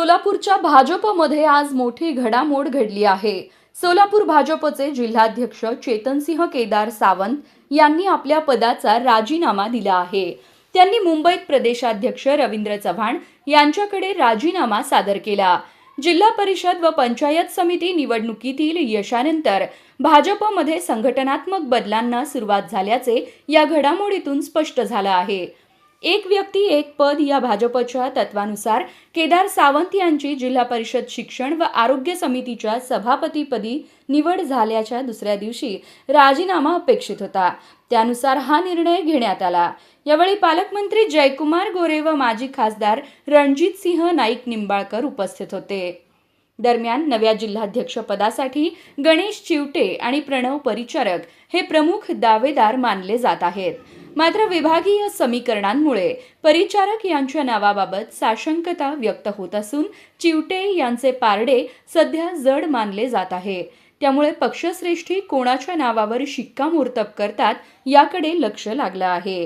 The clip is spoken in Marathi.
सोलापूरच्या भाजपमध्ये आज मोठी घडामोड घडली आहे। सोलापूर भाजपचे जिल्हाध्यक्ष चेतनसिंह केदार सावंत यांनी आपल्या पदाचा राजीनामा दिला आहे। त्यांनी मुंबईत प्रदेशाध्यक्ष रवींद्र चव्हाण यांच्याकडे राजीनामा सादर केला। जिल्हा परिषद व पंचायत समिती निवडणुकीतील यशानंतर भाजपमध्ये संघटनात्मक बदलांना सुरुवात झाल्याचे या घडामोडीतून स्पष्ट झालं आहे। एक व्यक्ती एक पद या भाजपच्या तत्वानुसार केदार सावंत यांची जिल्हा परिषद शिक्षण व आरोग्य समितीच्या सभापतीपदी निवड झाल्याच्या दुसऱ्या दिवशी राजीनामा अपेक्षित होता। त्यानुसार हा निर्णय घेण्यात आला। यावेळी पालकमंत्री जयकुमार गोरे व माजी खासदार रणजितसिंह नाईक निंबाळकर उपस्थित होते। दरम्यान नव्या जिल्हाध्यक्ष पदासाठी गणेश चिवटे आणि प्रणव परिचारक हे प्रमुख दावेदार मानले जात आहेत। मात्र विभागीय समीकरणांमुळे परिचारक यांच्या नावाबाबत साशंकता व्यक्त होत असून चिवटे यांचे पारडे सध्या जड मानले जात आहे। त्यामुळे पक्षश्रेष्ठी कोणाच्या नावावर शिक्कामोर्तब करतात याकडे लक्ष लागलं आहे।